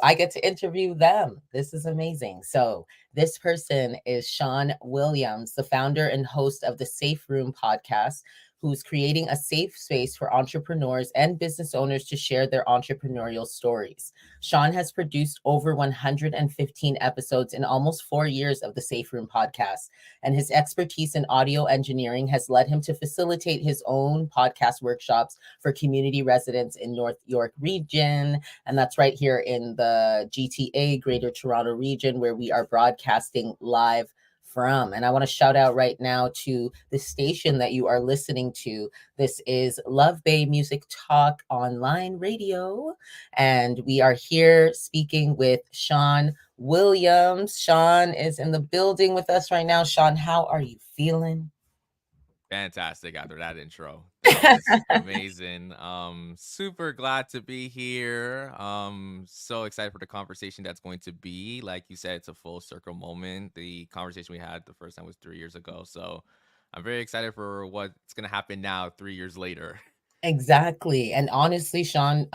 I get to interview them. This is amazing. So, this person is Sean Williams, the founder and host of the Safe Room podcast, who's creating a safe space for entrepreneurs and business owners to share their entrepreneurial stories. Sean has produced over 115 episodes in almost 4 years of the Safe Room podcast, and his expertise in audio engineering has led him to facilitate his own podcast workshops for community residents in North York region, and that's right here in the GTA, Greater Toronto region, where we are broadcasting live from. And I want to shout out right now to the station that you are listening to. This is Love Bay Music Talk Online Radio. And we are here speaking with Sean Williams. Sean is in the building with us right now. Sean, how are you feeling? Fantastic after that intro. That was amazing. Super glad to be here. So excited for the conversation that's going to be. Like you said, it's a full circle moment. The conversation we had the first time was 3 years ago. So I'm very excited for what's gonna happen now 3 years later. Exactly. And honestly, Sean,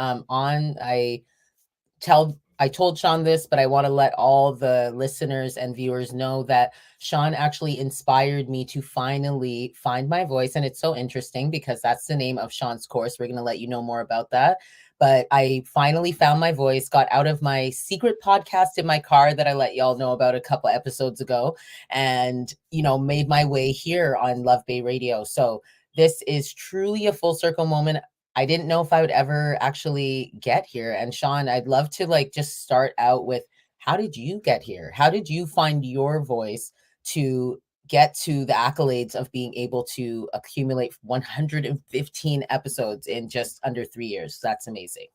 I told Sean this, but I want to let all the listeners and viewers know that Sean actually inspired me to finally find my voice. And it's so interesting because that's the name of Sean's course. We're going to let you know more about that. But I finally found my voice, got out of my secret podcast in my car that I let y'all know about a couple episodes ago, and, made my way here on Love Bay Radio. So this is truly a full circle moment. I didn't know if I would ever actually get here. And Sean, I'd love to just start out with, how did you get here? How did you find your voice to get to the accolades of being able to accumulate 115 episodes in just under 3 years? That's amazing.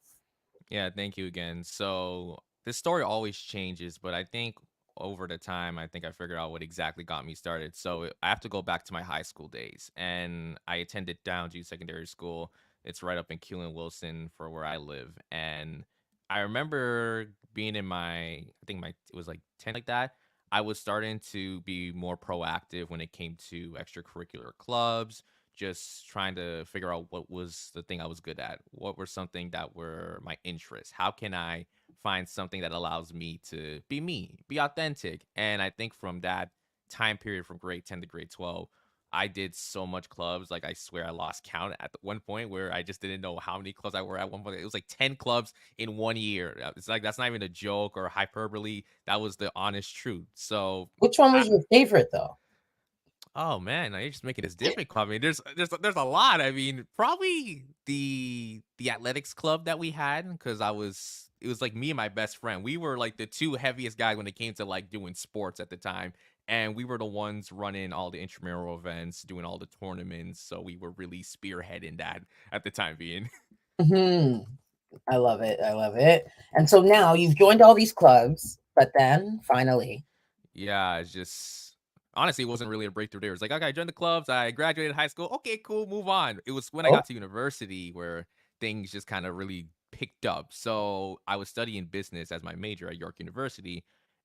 Yeah, thank you again. So this story always changes, but I think over the time, I think I figured out what exactly got me started. So I have to go back to my high school days, and I attended Downsview Secondary School. It's right up in Keelan Wilson for where I live, and I remember being in I think my it was like 10 like that. I was starting to be more proactive when it came to extracurricular clubs, just trying to figure out what was the thing I was good at. What were something that were my interests? How can I find something that allows me, be authentic? And I think from that time period from grade 10 to grade 12, I did so much clubs. Like I swear I lost count at one point where I just didn't know how many clubs I were at one point. It was like 10 clubs in 1 year. It's like that's not even a joke or hyperbole. That was the honest truth. So Which one I, was your favorite, though? Oh man, now you're just making this difficult. I mean, there's a lot. I mean, probably the athletics club that we had because it was like me and my best friend. We were like the two heaviest guys when it came to like doing sports at the time, and we were the ones running all the intramural events, doing all the tournaments. So we were really spearheading that at the time being. Hmm. I love it. I love it. And so now you've joined all these clubs, but then finally, Yeah, it's just honestly, it wasn't really a breakthrough there. It's like, okay, I joined the clubs, I graduated high school. Okay, cool, move on. It was when I oh, got to university where things just kind of really picked up. So I was studying business as my major at York University.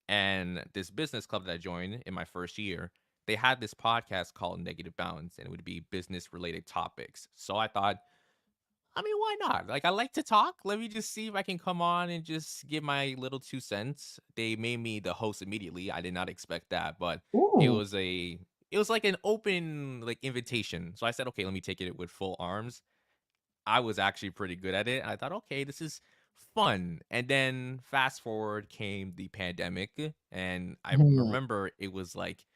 And this business club that I joined in my first year, they had this podcast called Negative Balance, and it would be business related topics. So I thought, I mean, why not? Like, I like to talk. Let me just see if I can come on and just give my little 2 cents. They made me the host immediately. I did not expect that, but it ooh, was it was like an open like invitation. So I said, okay, let me take it with full arms. I was actually pretty good at it. I thought, okay, this is fun. And then fast forward came the pandemic, and I hmm, remember it was like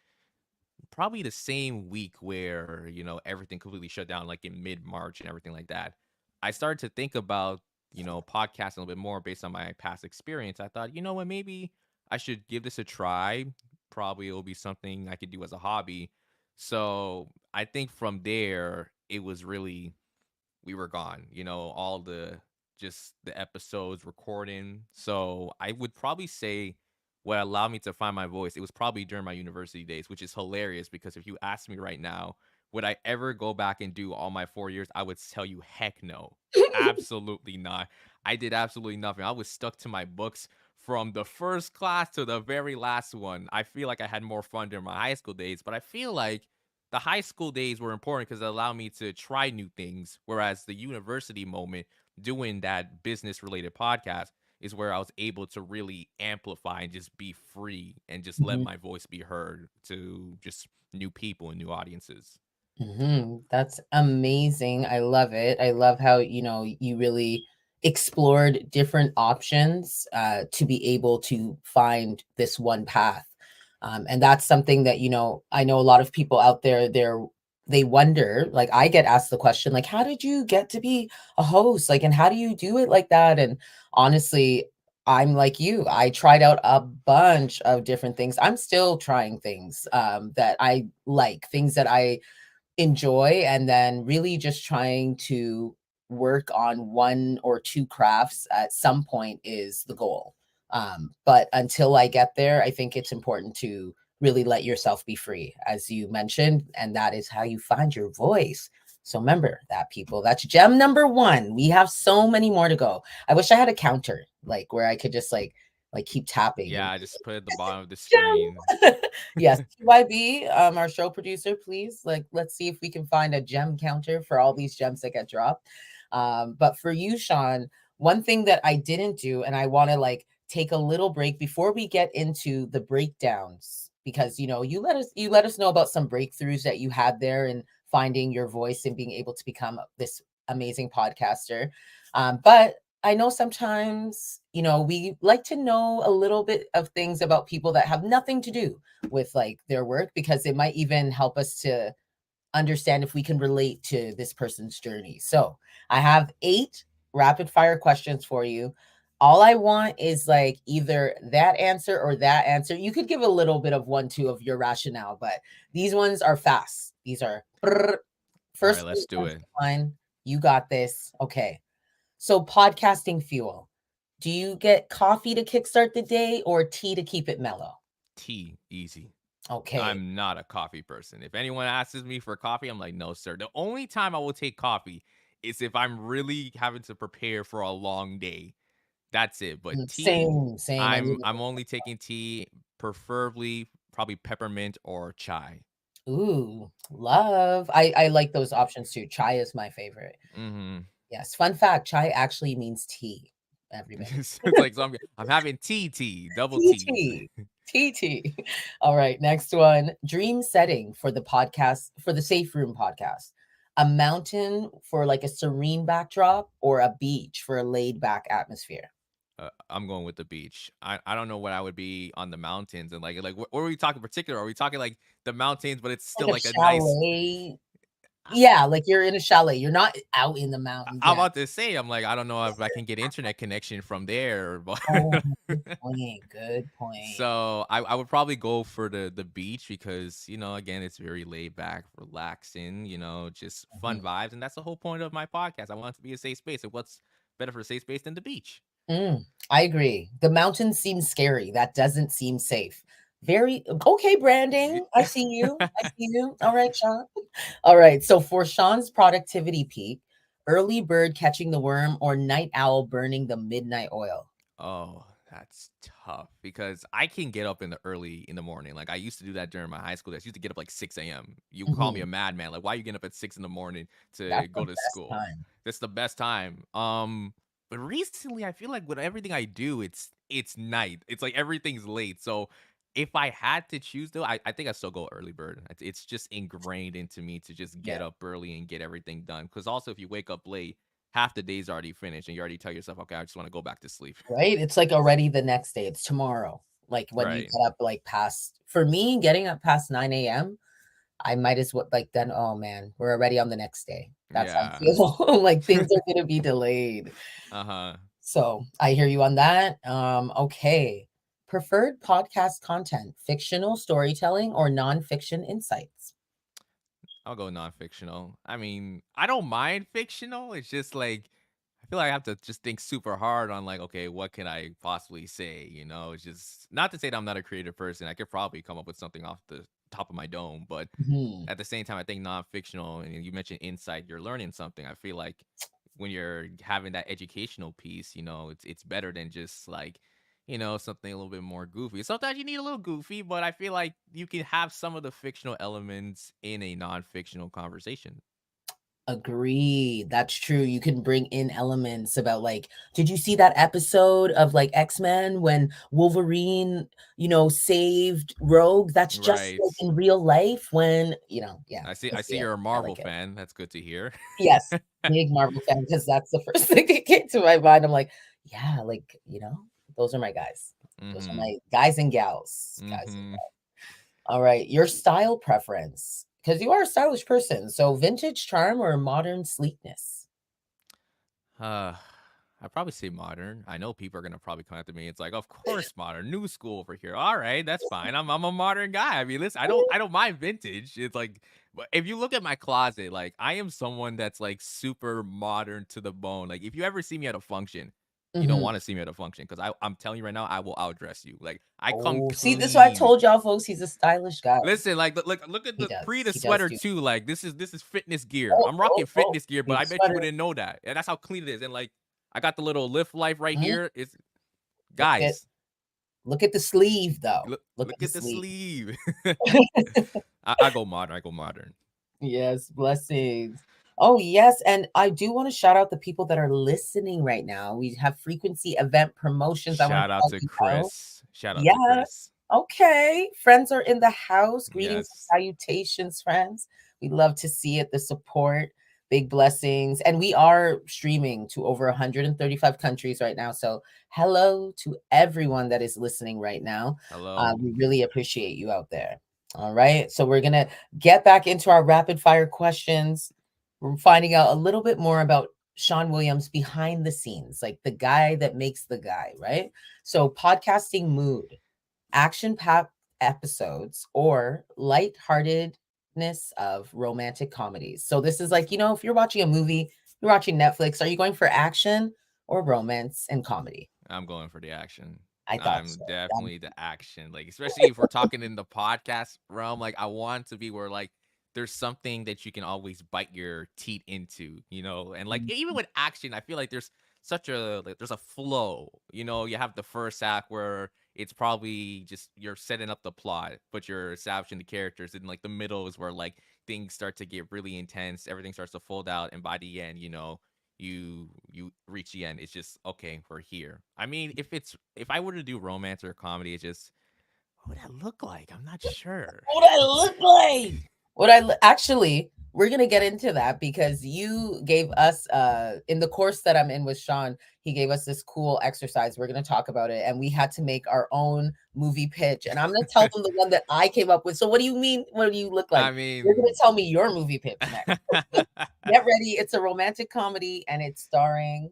probably the same week where everything completely shut down like in mid-March and everything like that. I started to think about podcasting a little bit more based on my past experience. I thought, you know what, maybe I should give this a try. Probably it'll be something I could do as a hobby. So I think from there it was really, we were gone, all the just the episodes recording. So I would probably say what allowed me to find my voice, it was probably during my university days, which is hilarious because if you ask me right now, would I ever go back and do all my 4 years? I would tell you, heck no. Absolutely not. I did absolutely nothing. I was stuck to my books from the first class to the very last one. I feel like I had more fun during my high school days, but I feel like the high school days were important because it allowed me to try new things. Whereas the university moment, doing that business related podcast, is where I was able to really amplify and just be free and just let Mhm. my voice be heard to just new people and new audiences. That's amazing. I love it. I love how, you really explored different options to be able to find this one path. And that's something that, I know a lot of people out there, they wonder, like I get asked the question, like, how did you get to be a host? Like, and how do you do it like that? And honestly, I'm like you. I tried out a bunch of different things. I'm still trying things that I like, things that I enjoy, and then really just trying to work on one or two crafts at some point is the goal. But until I get there, I think it's important to really let yourself be free, as you mentioned, and that is how you find your voice. So remember that, people. That's gem number one. We have so many more to go. I wish I had a counter, like where I could just like keep tapping Yeah, and I just put it at the bottom of the screen. gem. Yes, TYB, our show producer, please. Like, let's see if we can find a gem counter for all these gems that get dropped. But for you, Sean, one thing that I didn't do, and I want to like take a little break before we get into the breakdowns, because you let us know about some breakthroughs that you had there in finding your voice and being able to become this amazing podcaster. But I know sometimes, we like to know a little bit of things about people that have nothing to do with like their work, because it might even help us to understand if we can relate to this person's journey. So I have 8 rapid fire questions for you. All I want is like either that answer or that answer. You could give a little bit of one, two of your rationale, but these ones are fast. These are All right, first thing let's do comes it. to mind. You got this. Okay. So podcasting fuel. Do you get coffee to kickstart the day or tea to keep it mellow? Tea, easy. Okay. I'm not a coffee person. If anyone asks me for coffee, I'm like, no, sir. The only time I will take coffee is if I'm really having to prepare for a long day. That's it. But tea, Same, same. I I'm need I'm only taking tea, preferably probably peppermint or chai. ooh, love. I like those options too. Chai is my favorite. Hmm. Yes. Fun fact, chai actually means tea, everybody. It's like zombie. I'm having tea, double Tea teas. tea. Tea tea. All right, next one. Dream setting for the podcast, for the Safe Room podcast. A mountain for like a serene backdrop or a beach for a laid back atmosphere? I'm going with the beach. I don't know what I would be on the mountains and what are we talking particular? Are we talking like the mountains, but it's still Like a like a nice. chalet. Yeah, like you're in a chalet. You're not out in the mountains. I'm Yeah. about to say, I'm like, I don't know if I can get internet connection from there, but Oh, good point. Good point. so I would probably go for the beach because again it's very laid back, relaxing, just fun Mhm. vibes, and that's the whole point of my podcast. I want it to be a safe space, and what's better for a safe space than the beach? I agree. The mountains seem scary. That doesn't seem safe. Very okay, branding. I see you. I see you. All right, Sean. All right. So for Sean's productivity peak, early bird catching the worm or night owl burning the midnight oil. Oh, that's tough because I can get up in the early in the morning. Like I used to do that during my high school days. I used to get up like 6 a.m. You call me Mhm. a madman. Like, why are you getting up at 6 in the morning to That's the go to best school? time. That's the best time. But recently I feel like with everything I do, it's night. It's like everything's late. So if I had to choose though, I think I still go early bird. It's just ingrained into me to just Yeah. get up early and get everything done. Cause also if you wake up late, half the day's already finished and you already tell yourself, okay, I just want to go back to sleep. Right? It's like already the next day. It's tomorrow. Like when you Right. get up like past, for me, getting up past 9 a.m., I might as well like then, oh man, we're already on the next day. That's how I Yeah. feel. Like things are gonna be delayed. Uh-huh. So I hear you on that. Okay. Preferred podcast content, fictional storytelling or nonfiction insights? I'll go non-fictional. I mean, I don't mind fictional. It's just like I feel like I have to just think super hard on like, okay, what can I possibly say? It's just not to say that I'm not a creative person. I could probably come up with something off the top of my dome, but Mhm. at the same time, I think non-fictional, and you mentioned insight, you're learning something. I feel like when you're having that educational piece, it's better than just like, something a little bit more goofy. Sometimes you need a little goofy, but I feel like you can have some of the fictional elements in a non-fictional conversation. Agree. That's true. You can bring in elements about like, did you see that episode of like X-Men when Wolverine, saved Rogue? That's just Right. like in real life when, yeah, I it's see good. you're a I Marvel like it. fan. That's good to hear. Yes, big Marvel fan because that's the first thing that came to my mind. I'm like, yeah, like, those are my guys. Those are Mhm. my guys and gals. Guys and Mhm. gals. All right, your style preference, because you are a stylish person. So vintage charm or modern sleekness? Uh, I'd probably say modern. I know people are gonna probably come after me. It's like, of course, modern, new school over here. All right, that's fine. I'm a modern guy. I mean, listen, I don't mind vintage. It's like, but if you look at my closet, like I am someone that's like super modern to the bone. Like if you ever see me at a function, you don't Mhm. want to see me at a function because I'm telling you right now, I will outdress you. Like I come Oh, see, this is why I clean. told y'all, folks, he's a stylish guy. Listen, like, look at He the pre does. the He does sweater do. too. Like this is fitness gear. Oh, I'm oh, rocking oh. fitness gear, but Need I a bet you sweater. wouldn't know that. And that's how clean it is. And like, I got the little lift life right Mhm. here. It's Look at guys, look at the sleeve, though. Look at look the at the sleeve. sleeve. I go modern. I go modern. Yes, blessings. Oh, yes, and I do wanna shout out the people that are listening right now. We have frequency event promotions. I wanna Shout out shout to you out. Chris. Shout out to Yeah. Chris. Okay. Friends are in the house. Greetings and Yes. salutations, friends. We love to see it, the support, big blessings. And we are streaming to over 135 countries right now. So, hello to everyone that is listening right now. Hello. We really appreciate you out there. All right. So, we're going to get back into our rapid fire questions. We're finding out a little bit more about Sean Williams behind the scenes, like the guy that makes the guy, right? So, podcasting mood, action-packed episodes, or lightheartedness of romantic comedies. So this is like, if you're watching a movie, you're watching Netflix, are you going for action or romance and comedy? I'm going for the action. I thought I'm so. definitely the action. Like, especially if we're talking in the podcast realm, like I want to be where like there's something that you can always bite your teeth into, you know? And like Mhm. even with action, I feel like there's such a like there's a flow. You know, you have the first act where it's probably just you're setting up the plot, but you're establishing the characters, and like the middle is where like things start to get really intense, everything starts to fold out, and by the end, you know, you reach the end. It's just okay, we're here. I mean, if I were to do romance or comedy, it's just what would that look like? I'm not sure. What I look like? Actually, we're gonna get into that because you gave us in the course that I'm in with Sean, he gave us this cool exercise. We're gonna talk about it, and we had to make our own movie pitch. And I'm gonna tell them the one that I came up with. So, what do you mean? What do you look I like? You're gonna mean, tell me your movie pitch next. Get ready. It's a romantic comedy, and it's starring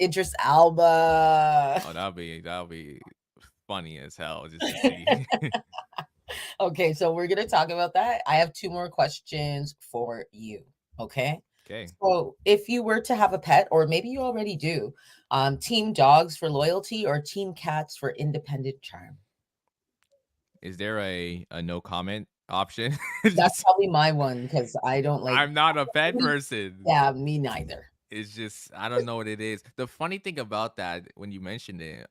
Idris Alba. oh, that'll be funny as hell just to see. Okay, so we're gonna talk about that. I have two more questions for you. Okay. Okay, So if you were to have a pet, or maybe you already do, team dogs for loyalty or team cats for independent charm? is there a no comment option? That's Just probably my one because I don't like. I'm not a pet person. Yeah, me neither. It's just I don't know what it is. The funny thing about that when you mentioned it,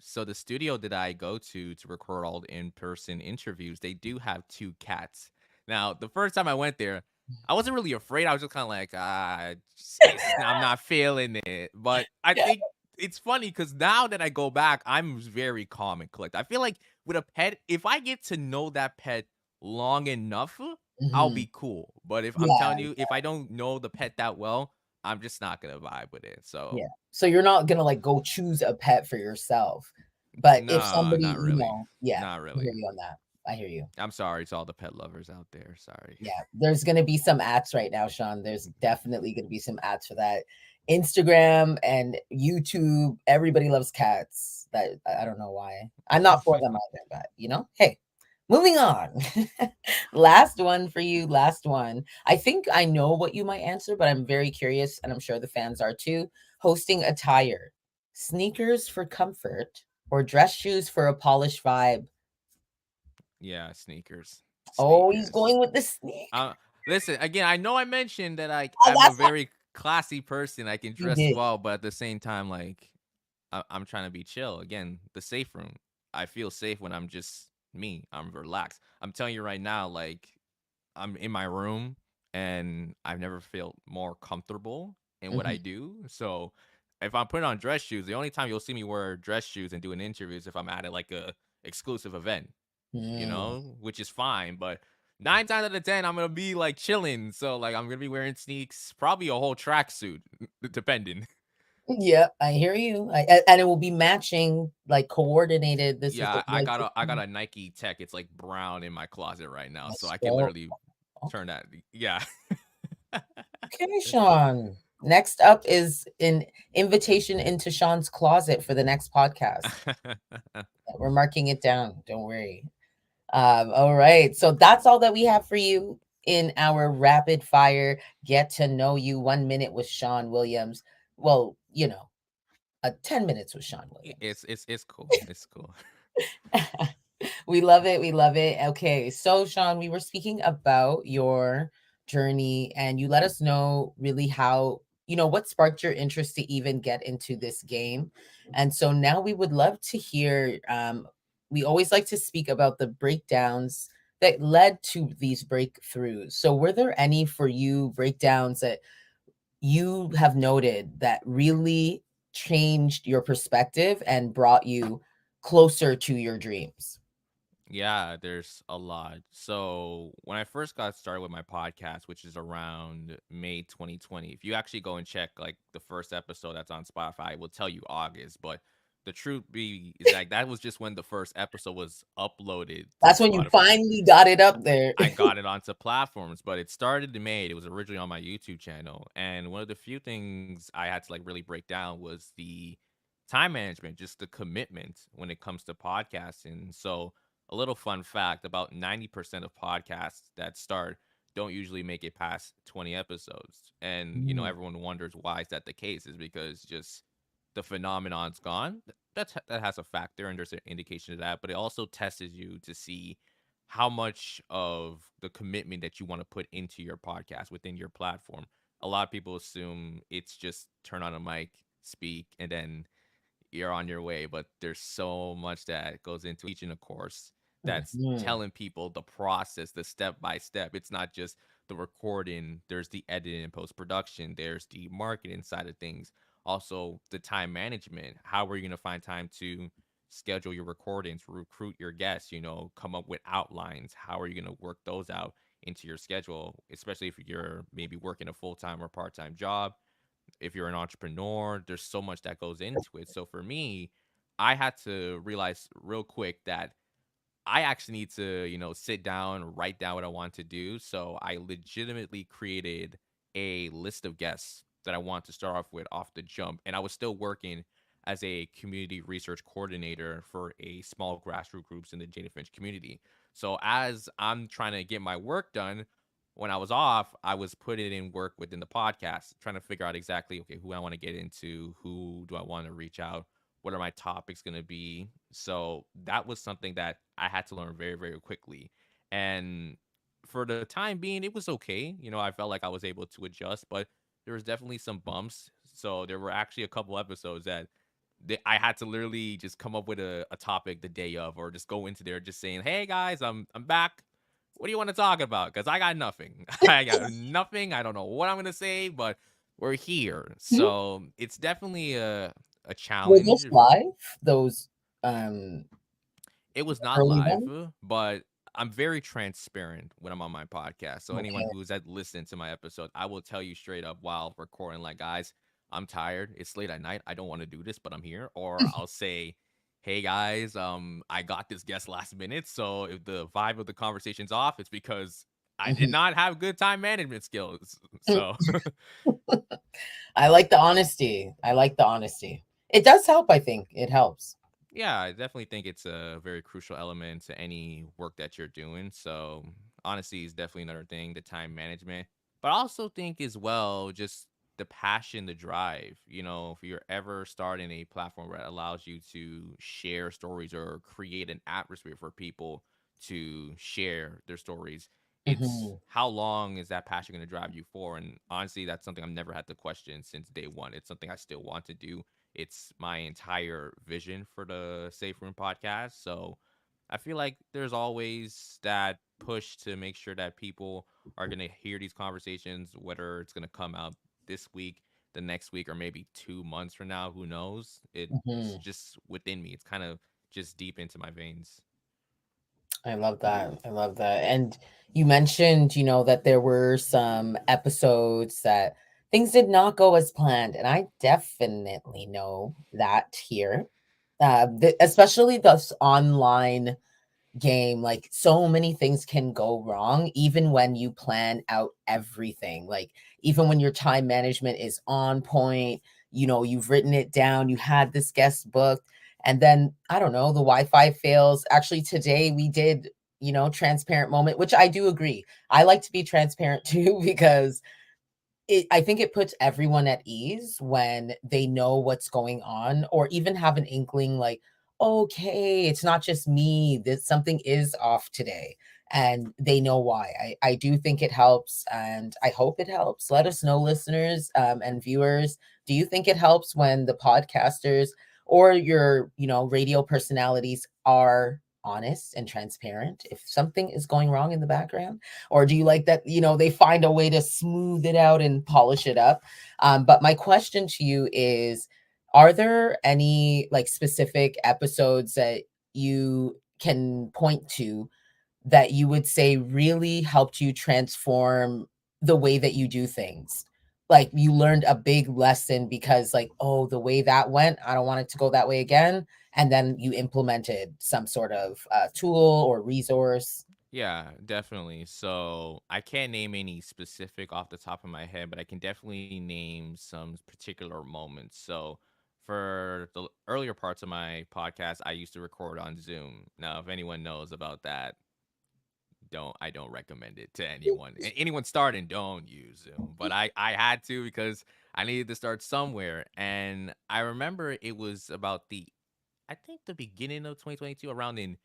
so the studio that I go to record all the in-person interviews, they do have two cats. Now, the first time I went there, I wasn't really afraid. I was just kind of like, I'm not feeling it. But I Yeah. think it's funny because now that I go back, I'm very calm and collected. I feel like with a pet, if I get to know that pet long enough, I'll Mhm. be cool. But if I'm Yeah, telling you, if I don't know the pet that well, I'm just not gonna vibe with it. So yeah. So you're not gonna like go choose a pet for yourself, but if no, somebody, not really. yeah, Not I hear really. you on that. I hear you. I'm sorry to all the pet lovers out there. Sorry. Yeah, there's gonna be some ads right now, Sean. There's definitely gonna be some ads for that. Instagram and YouTube, everybody loves cats. That I don't know why. I'm not for them either, but hey, moving on. Last one for you, last one. I think I know what you might answer, but I'm very curious, and I'm sure the fans are too. Hosting attire, sneakers for comfort, or dress shoes for a polished vibe. Yeah, sneakers. Oh, he's Sneakers. going with the sneak. Uh Listen, again, I know I mentioned that Oh, I'm a that's what very classy person. I can you dress did. well, but at the same time, like I'm trying to be chill. Again, the safe room. I feel safe when I'm just me. I'm relaxed. I'm telling you right now, like I'm in my room and I've never felt more comfortable in what I Mhm. do. So if I'm putting on dress shoes, the only time you'll see me wear dress shoes and do an interview is if I'm at like a exclusive event, Mm. which is fine. But 9 times out of 10, I'm gonna be like chilling. So like I'm gonna be wearing sneaks, probably a whole tracksuit, depending. Yep, I hear you. And it will be matching, like, coordinated. This is the Yeah, I like got this a I got a Nike Tech. It's like brown in my closet right now, so let's I can go. literally Okay, turn that. Yeah. okay, Sean. Next up is an invitation into Sean's closet for the next podcast. We're marking it down. Don't worry. All right. So that's all that we have for you in our rapid fire get to know you 1 minute with Sean Williams. Well, 10 minutes with Sean Williams. It's cool. It's cool. We love it. We love it. Okay. So, Sean, we were speaking about your journey, and you let us know really how, what sparked your interest to even get into this game. And so now we would love to hear. We always like to speak about the breakdowns that led to these breakthroughs. So, were there any for you breakdowns that you have noted that really changed your perspective and brought you closer to your dreams? Yeah, there's a lot. So when I first got started with my podcast, which is around May 2020, if you actually go and check like the first episode that's on Spotify, it will tell you August. But the truth be is that was just when the first episode was uploaded to That's when you Spotify. finally got it up there. I got it onto platforms, but it started in May. It was originally on my YouTube channel. And one of the few things I had to like really break down was the time management, just the commitment when it comes to podcasting. So, a little fun fact, about 90% of podcasts that start don't usually make it past 20 episodes. And, Mm, everyone wonders why is that the case is because just the phenomenon's gone. That has a factor and there's an indication of that, but it also tests you to see how much of the commitment that you want to put into your podcast within your platform. A lot of people assume it's just turn on a mic, speak, and then you're on your way. But there's so much that goes into teaching a course that's mhm, telling people the process, the step by step. It's not just the recording, there's the editing and post production, there's the marketing side of things, also the time management. How are you going to find time to schedule your recordings, recruit your guests, come up with outlines? How are you going to work those out into your schedule, especially if you're maybe working a full time or part time job? If you're an entrepreneur, there's so much that goes into it. So for me, I had to realize real quick that I actually need to, sit down, write down what I want to do. So I legitimately created a list of guests that I want to start off with off the jump. And I was still working as a community research coordinator for a small grassroots groups in the Jada Finch community. So as I'm trying to get my work done, when I was off, I was putting in work within the podcast, trying to figure out exactly, okay, who I want to get into, who do I want to reach out, what are my topics going to be. So that was something that I had to learn very, very quickly. And for the time being, it was okay. I felt like I was able to adjust, but there was definitely some bumps. So there were actually a couple episodes that I had to literally just come up with a topic the day of, or just go into there just saying, "Hey guys, I'm back. What do you want to talk about? Because I got nothing. I got nothing. I don't know what I'm gonna say, but we're here." mhm. So it's definitely a Were those challenge. live? Those um It was not early live, ones? but I'm very transparent when I'm on my podcast. So anyone Okay. who's had listened to my episode, I will tell you straight up while recording, like, guys, I'm tired. It's late at night. I don't want to do this, but I'm here. Or I'll say, hey guys, I got this guest last minute. So if the vibe of the conversation's off, it's because I did Mhm. not have good time management skills. So I like the honesty. I like the honesty. It does help, I think. It helps. yeah, I definitely think it's a very crucial element to any work that you're doing. So, honesty is definitely another thing, the time management. But I also think as well, just the passion, the drive. If you're ever starting a platform that allows you to share stories or create an atmosphere for people to share their stories, it's Mhm. how long is that passion going to drive you for? And honestly, that's something I've never had to question since day one. It's something I still want to do. It's my entire vision for the Safe Room podcast. So I feel like there's always that push to make sure that people are going to hear these conversations, whether it's going to come out this week, the next week, or maybe 2 months from now. Who knows? It's Mhm. just within me. It's kind of just deep into my veins. I love that. I love that. And you mentioned, that there were some episodes that things did not go as planned. And I definitely know that here. Especially this online game, like so many things can go wrong even when you plan out everything, like even when your time management is on point, you've written it down, you had this guest booked, and then I don't know, the wi-fi fails. Actually today we did, transparent moment, which I do agree, I like to be transparent too, because I think it puts everyone at ease when they know what's going on, or even have an inkling like, okay, it's not just me, that something is off today, and they know why. I do think it helps, and I hope it helps. Let us know, listeners, and viewers. Do you think it helps when the podcasters or your, radio personalities are honest and transparent if something is going wrong in the background? Or do you like that, they find a way to smooth it out and polish it up? But my question to you is, are there any like specific episodes that you can point to that you would say really helped you transform the way that you do things? Like you learned a big lesson because, like, oh, the way that went, I don't want it to go that way again. And then you implemented some sort of tool or resource. Yeah, definitely. So I can't name any specific off the top of my head, but I can definitely name some particular moments. So for the earlier parts of my podcast, I used to record on Zoom. Now, if anyone knows about that, don't recommend it to anyone. Anyone starting, don't use Zoom. But I had to because I needed to start somewhere. And I remember it was about the I think the beginning of 2022, around in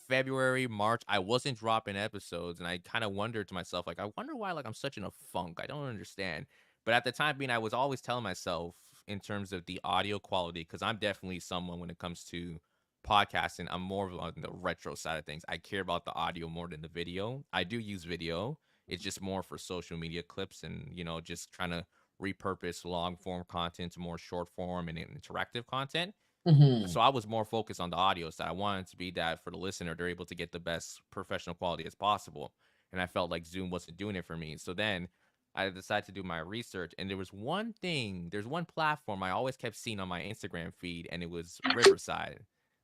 February, March, I wasn't dropping episodes, and I kind of wondered to myself, like, I wonder why, like, I'm such in a funk. I don't understand. But at the time being, I was always telling myself in terms of the audio quality, because I'm definitely someone when it comes to podcasting, I'm more of on the retro side of things. I care about the audio more than the video. I do use video. It's just more for social media clips and, just trying to repurpose long form content to more short form and interactive content. Hmm. So I was more focused on the audio side. I wanted to be that for the listener, they're able to get the best professional quality as possible. And I felt like Zoom wasn't doing it for me. So then I decided to do my research. And there's one platform I always kept seeing on my Instagram feed, and it was Riverside.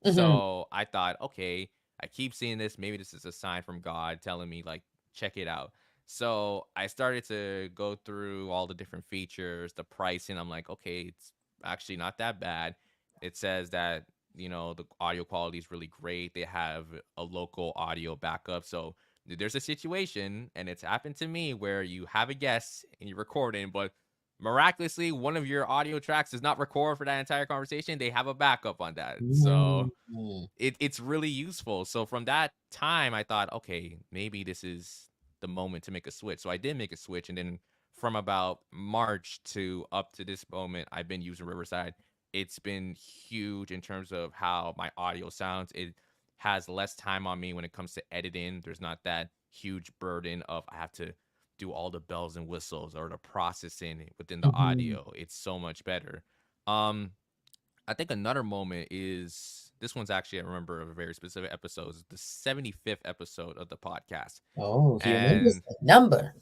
Hmm. So I thought, okay, I keep seeing this. Maybe this is a sign from God telling me, like, check it out. So I started to go through all the different features, the pricing. I'm like, okay, it's actually not that bad. It says that, the audio quality is really great. They have a local audio backup. So there's a situation, and it's happened to me, where you have a guest and you're recording, but miraculously one of your audio tracks does not record for that entire conversation. They have a backup on that. So Mm. it's really useful. So from that time, I thought, okay, maybe this is the moment to make a switch. So I did make a switch, and then from about March to up to this moment, I've been using Riverside. It's been huge in terms of how my audio sounds. It has less time on me when it comes to editing. There's not that huge burden of I have to do all the bells and whistles or the processing within the Mhm. audio. It's so much better. Um, I think another moment is this one's actually I remember a very specific episode. It's the 75th episode of the podcast. Oh, he remembers And the number.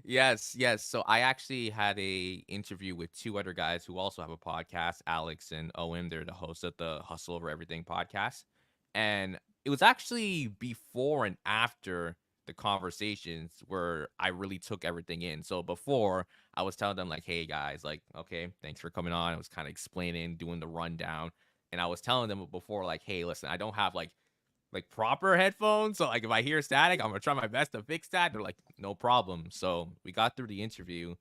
yes, yes. So I actually had a interview with two other guys who also have a podcast, Alex and Owen. They're the hosts of the Hustle Over Everything podcast. And it was actually before and after the conversations where I really took everything in. So before I was telling them like, hey guys, like, okay, thanks for coming on. I was kind of explaining, doing the rundown. And I was telling them before, like, hey, listen, I don't have like proper headphones. So like if I hear static, I'm gonna try my best to fix that. They're like, no problem. So we got through the interview,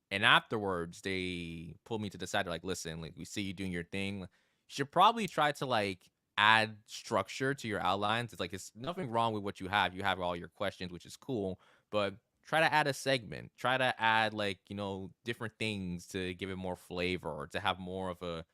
and afterwards they pulled me to the side. They're like, listen, like we see you doing your thing. You should probably try to like add structure to your outlines. It's like it's nothing wrong with what you have. You have all your questions, which is cool, but try to add a segment. Try to add like, different things to give it more flavor or to have more of a,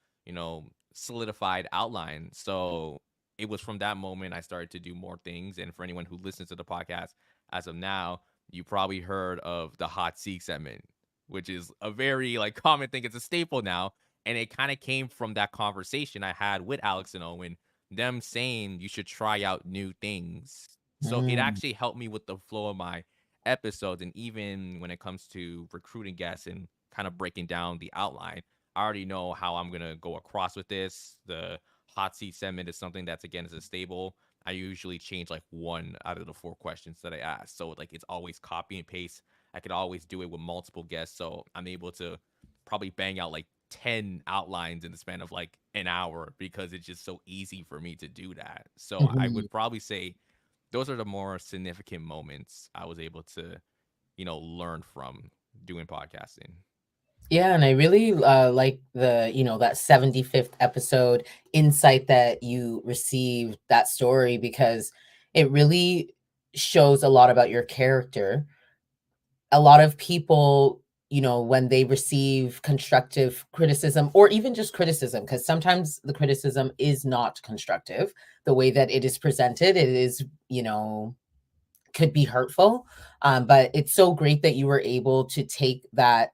solidified outline. So it was from that moment I started to do more things. And for anyone who listens to the podcast as of now, you probably heard of the hot seat segment, which is a very like common thing. It's a staple now. And it kind of came from that conversation I had with Alex and Owen, them saying you should try out new things. So it Mm, actually helped me with the flow of my episodes. And even when it comes to recruiting guests and kind of breaking down the outline, I already know how I'm gonna go across with this. The hot seat segment is something that's again is a stable. I usually change like one out of the four questions that I ask. So like it's always copy and paste. I could always do it with multiple guests. So I'm able to probably bang out like 10 outlines in the span of like an hour because it's just so easy for me to do that. So I mhm. would probably say those are the more significant moments I was able to, learn from doing podcasting. Yeah, and I really like the, that 75th episode insight that you received that story because it really shows a lot about your character. A lot of people, when they receive constructive criticism or even just criticism, because sometimes the criticism is not constructive, the way that it is presented, it is, could be hurtful. But it's so great that you were able to take that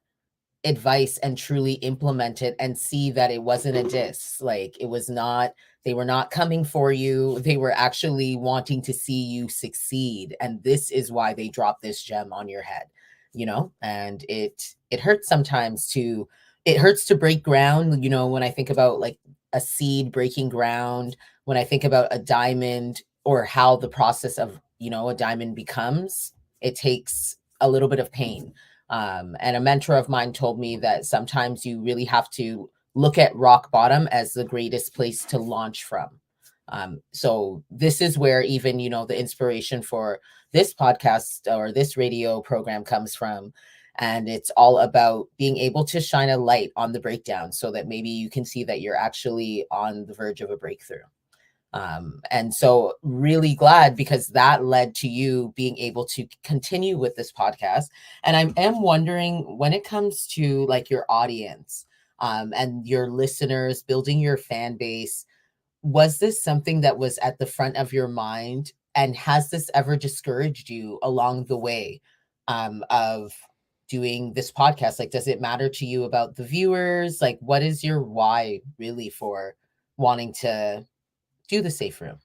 advice and truly implement it and see that it wasn't a diss. Like it was not, they were not coming for you. They were actually wanting to see you succeed. And this is why they dropped this gem on your head, and it hurts sometimes to it hurts to break ground. When I think about like a seed breaking ground, when I think about a diamond or how the process of, a diamond becomes, it takes a little bit of pain, and a mentor of mine told me that sometimes you really have to look at rock bottom as the greatest place to launch from. So this is where even, the inspiration for this podcast or this radio program comes from. And it's all about being able to shine a light on the breakdown so that maybe you can see that you're actually on the verge of a breakthrough. And so really glad because that led to you being able to continue with this podcast. And I am wondering when it comes to like your audience, and your listeners, building your fan base, was this something that was at the front of your mind? And has this ever discouraged you along the way, of doing this podcast? Like, does it matter to you about the viewers? Like, what is your why really for wanting to do the safe room?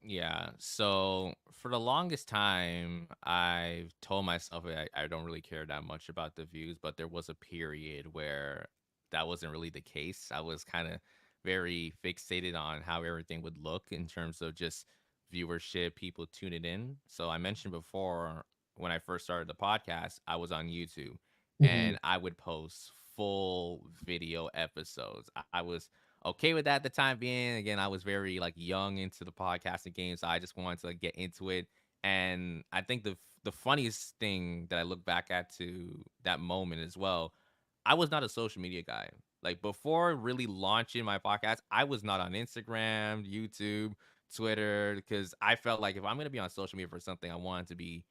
Yeah. So for the longest time, I've told myself I don't really care that much about the views, but there was a period where that wasn't really the case. I was kind of very fixated on how everything would look in terms of just viewership, people tuning in. So I mentioned before when I first started the podcast, I was on YouTube Mhm, and I would post full video episodes. I was okay with that at the time being. Again, I was very like young into the podcasting game, so I just wanted to like, get into it. And I think the funniest thing that I look back at to that moment as well, I was not a social media guy. Like before really launching my podcast, I was not on Instagram, YouTube, Twitter, because I felt like if I'm gonna be on social media for something, I want it to be,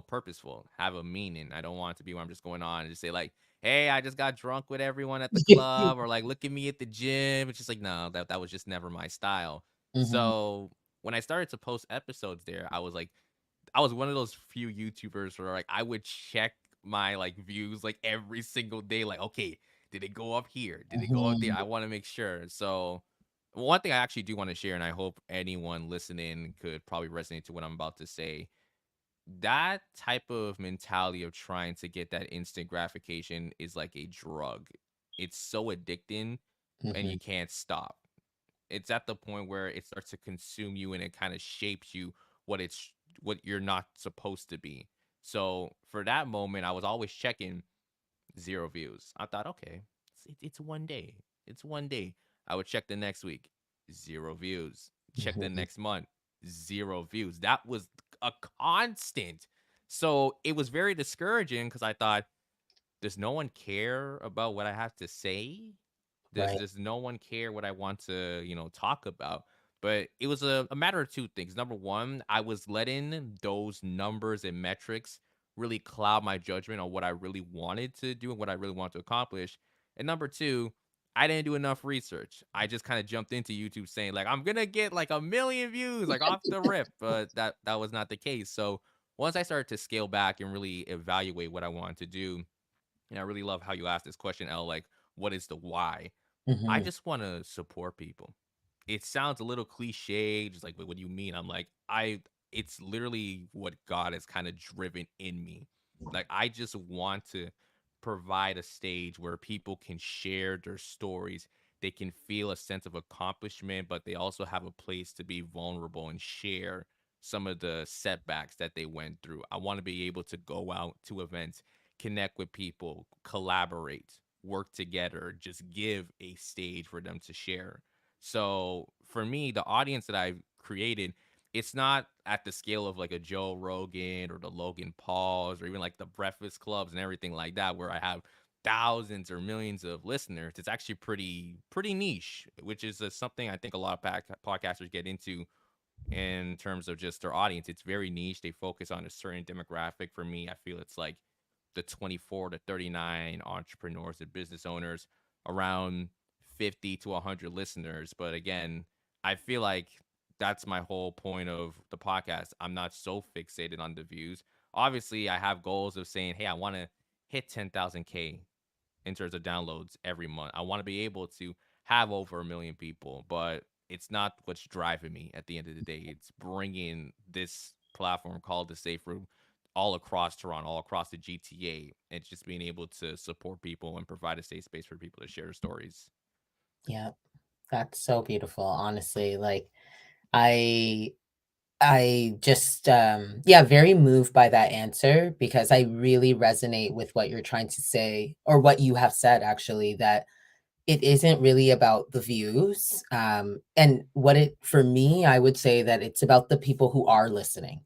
purposeful, have a meaning. I don't want it to be where I'm just going on and just say like, hey, I just got drunk with everyone at the club, or like, look at me at the gym. It's just like, no, that was just never my style. mhm. So when I started to post episodes there, I was one of those few YouTubers where like I would check my like views like every single day, like, okay, did it go up here? Did it go up there? Mhm, I want to make sure. So one thing I actually do want to share, and I hope anyone listening could probably resonate to what I'm about to say, that type of mentality of trying to get that instant gratification is like a drug. It's so addicting and you mhm, can't stop. It's at the point where it starts to consume you and it kind of shapes you what you're not supposed to be. So for that moment, I was always checking 0 views. I thought, okay, it's one day. It's one day. I would check the next week, 0 views. Check the mhm. next month, 0 views. That was a constant. So it was very discouraging because I thought, does no one care about what I have to say? Does Right. does no one care what I want to, talk about? But it was a matter of two things. Number one, I was letting those numbers and metrics really cloud my judgment on what I really wanted to do and what I really wanted to accomplish. And number two, I didn't do enough research. I just kind of jumped into YouTube saying like I'm gonna get like 1 million views like off the rip, but that was not the case. So once I started to scale back and really evaluate what I wanted to do, and I really love how you asked this question, L, like what is the why? I Mhm. just want to support people. It sounds a little cliche, just like, what do you mean? I'm like, it's literally what God has kind of driven in me. Like, I just want to provide a stage where people can share their stories. They can feel a sense of accomplishment, but they also have a place to be vulnerable and share some of the setbacks that they went through. I want to be able to go out to events, connect with people, collaborate, work together, just give a stage for them to share. So for me, the audience that I've created, it's not at the scale of like a Joe Rogan or the Logan Pauls or even like the Breakfast Clubs and everything like that, where I have thousands or millions of listeners. It's actually pretty niche, which is something I think a lot of podcasters get into in terms of just their audience. It's very niche. They focus on a certain demographic. For me, I feel it's like the 24 to 39 entrepreneurs and business owners, around 50 to 100 listeners. But again, I feel like that's my whole point of the podcast. I'm not so fixated on the views. Obviously, I have goals of saying, hey, I want to hit 10,000K in terms of downloads every month. I want to be able to have over 1 million people, but it's not what's driving me at the end of the day. It's bringing this platform called the Safe Room all across Toronto, all across the GTA. It's just being able to support people and provide a safe space for people to share stories. Yeah, that's so beautiful, honestly. Like I I just yeah, very moved by that answer because I really resonate with what you're trying to say or what you have said actually that it isn't really about the views. And what it for me, I would say that it's about the people who are listening,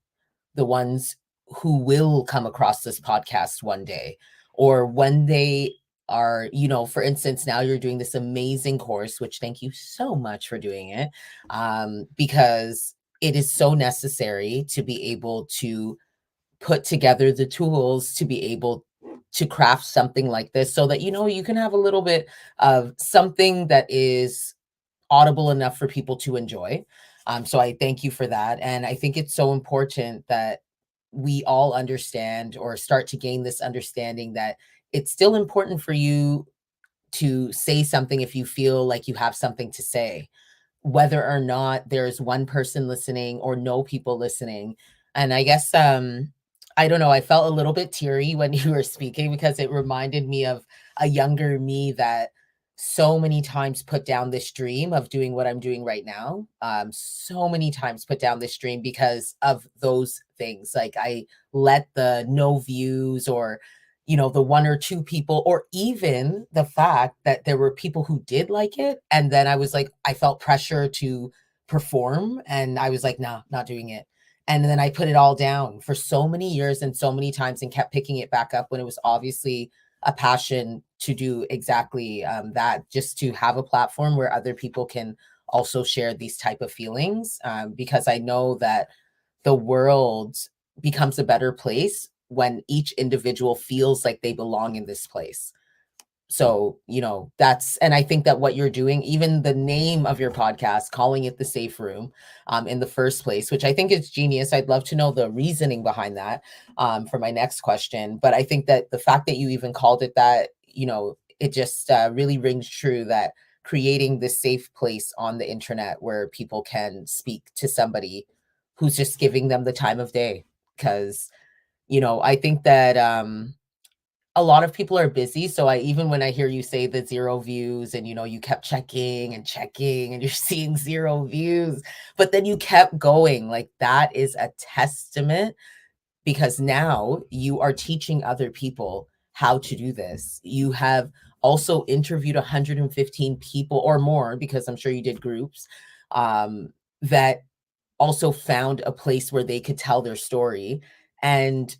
the ones who will come across this podcast one day, or when they are, for instance, now you're doing this amazing course, which thank you so much for doing it, because it is so necessary to be able to put together the tools to be able to craft something like this so that you can have a little bit of something that is audible enough for people to enjoy. So I thank you for that. And I think it's so important that we all understand or start to gain this understanding that it's still important for you to say something if you feel like you have something to say, whether or not there's one person listening or no people listening. And I guess I don't know, I felt a little bit teary when you were speaking because it reminded me of a younger me that so many times put down this dream of doing what I'm doing right now. So many times put down this dream because of those things. Like I let the no views or the one or two people, or even the fact that there were people who did like it. And then I was like, I felt pressure to perform. And I was like, nah, not doing it. And then I put it all down for so many years and so many times and kept picking it back up when it was obviously a passion to do exactly that, just to have a platform where other people can also share these type of feelings, because I know that the world becomes a better place when each individual feels like they belong in this place. So, that's, and I think that what you're doing, even the name of your podcast, calling it the Safe Room, in the first place, which I think is genius. I'd love to know the reasoning behind that, for my next question. But I think that the fact that you even called it that, it just really rings true that creating this safe place on the internet where people can speak to somebody who's just giving them the time of day. Because, I think that a lot of people are busy. So even when I hear you say the zero views and you kept checking and you're seeing zero views, but then you kept going, like that is a testament because now you are teaching other people how to do this. You have also interviewed 115 people or more, because I'm sure you did groups, that also found a place where they could tell their story. And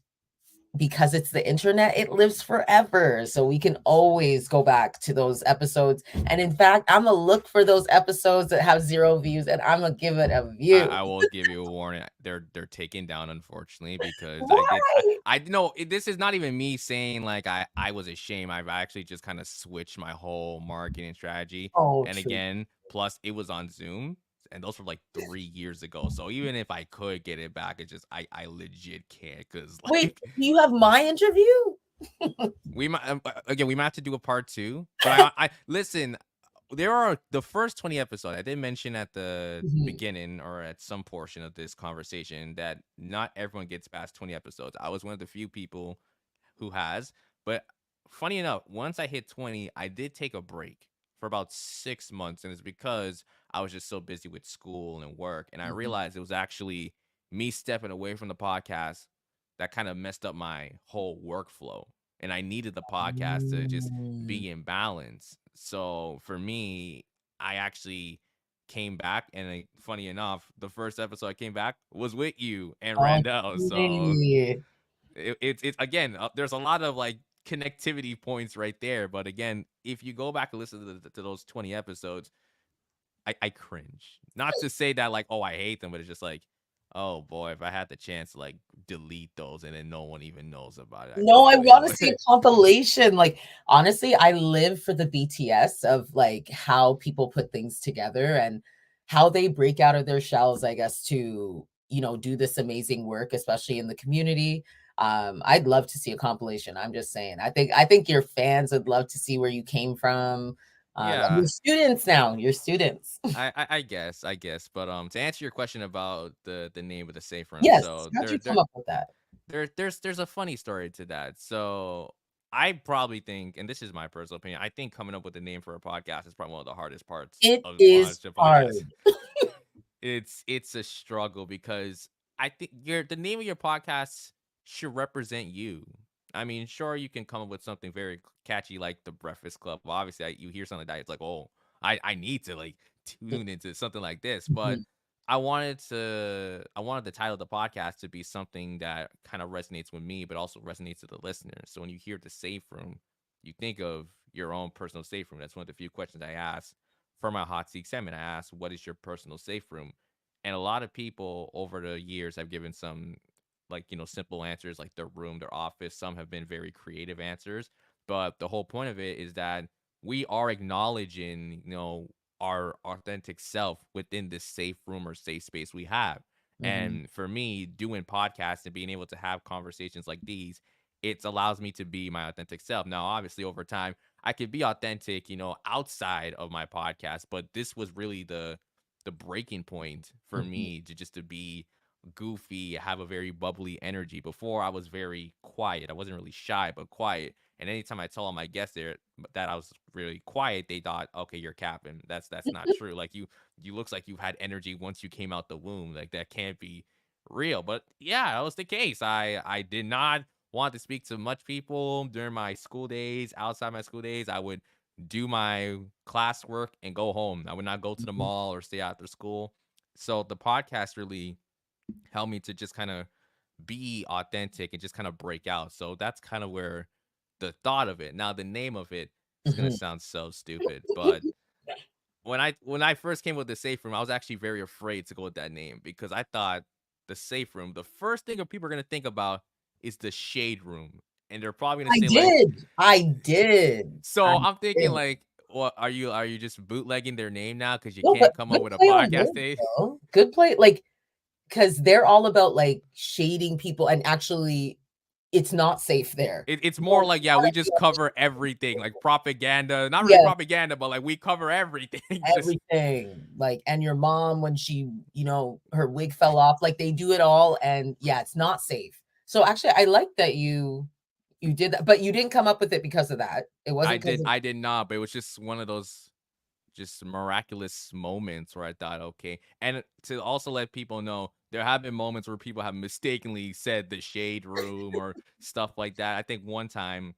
because it's the internet, it lives forever. So we can always go back to those episodes. And in fact, I'm gonna look for those episodes that have 0 views and I'm gonna give it a I view. will give you a warning. They're taken down, unfortunately, because Why? I know this is not even me saying like I was ashamed. I've actually just kind of switched my whole marketing strategy. Oh, And true. again, plus it was on Zoom, and those were like 3 years ago. So even if I could get it back, it's just I legit can't, because Wait, like do you have my interview? we might again we might have to do a part two. But I listen. There are the first 20 episodes. I did mention at the Mhm. beginning or at some portion of this conversation that not everyone gets past 20 episodes. I was one of the few people who has. But funny enough, once I hit 20, I did take a break for about 6 months. And it's because I was just so busy with school and work. And I Mhm. realized it was actually me stepping away from the podcast that kind of messed up my whole workflow. And I needed the podcast to just Mm. be in balance. So for me, I actually came back, and funny enough, the first episode I came back was with you and Oh, Randall. So gee. it's again, there's a lot of like connectivity points right there. But again, if you go back and listen to those 20 episodes, I cringe. Not to say that like, oh, I hate them, but it's just like, oh boy, if I had the chance to like delete those and then no one even knows about it, I No, I probably want to would. see a compilation. Like, honestly, I live for the BTS of like how people put things together and how they break out of their shells, I guess, to, do this amazing work, especially in the community. I'd love to see a compilation. I'm just saying. I think your fans would love to see where you came from. And Yeah, you're students now. You're students. I guess. But to answer your question about the name of the safe room, Yes. so How'd you come up with that? there's a funny story to that. So I probably think, and this is my personal opinion, I think coming up with a name for a podcast is probably one of the hardest parts It of is launching a podcast. hard. It's a struggle because I think the name of your podcast should represent you. I mean, sure, you can come up with something very catchy like the Breakfast Club. Well, obviously, you hear something like that, it's like, oh, I need to like tune into something like this. But Mhm, I wanted the title of the podcast to be something that kind of resonates with me, but also resonates to the listeners. So when you hear the safe room, you think of your own personal safe room. That's one of the few questions I ask for my hot seat segment. I asked, "What is your personal safe room?" And a lot of people over the years have given some, like, simple answers like their room, their office. Some have been very creative answers. But the whole point of it is that we are acknowledging, our authentic self within this safe room or safe space we have. mhm, And for me, doing podcasts and being able to have conversations like these, it allows me to be my authentic self. Now, obviously, over time, I could be authentic, outside of my podcast, but this was really the breaking point for mhm, me to be goofy, have a very bubbly energy. Before I was very quiet. I wasn't really shy, but quiet. And anytime I tell all my guests there that I was really quiet, they thought, okay, you're capping. That's not true. Like you looks like you've had energy once you came out the womb. Like that can't be real. But yeah, that was the case. I did not want to speak to much people during my school days. Outside my school days, I would do my classwork and go home. I would not go to the mhm, mall or stay after school. So the podcast really helped me to just kind of be authentic and just kind of break out. So that's kind of where the thought of it. Now the name of it is gonna mhm. sound so stupid, but when I first came with the safe room, I was actually very afraid to go with that name because I thought the safe room, the first thing that people are gonna think about is the shade room, and they're probably gonna I say like, did. I did. I so I'm thinking did. like, what are you just bootlegging their name now because you No, but can't come up good with a play on podcast words, name? though. Good play, like, because 'cause they're all about, like, shading people, and actually, it's not safe there. It's You more don't like, yeah, we wanna be just on the cover everything, like propaganda, not really yeah, propaganda, but like we cover everything. Just everything, like, and your mom when she, her wig fell off, like, they do it all, and, yeah, it's not safe. So, actually, I like that you did that, but you didn't come up with it because of that. It I wasn't because did of I did not, but it was just one of those just miraculous moments where I thought, okay. And to also let people know, there have been moments where people have mistakenly said the shade room or stuff like that. I think one time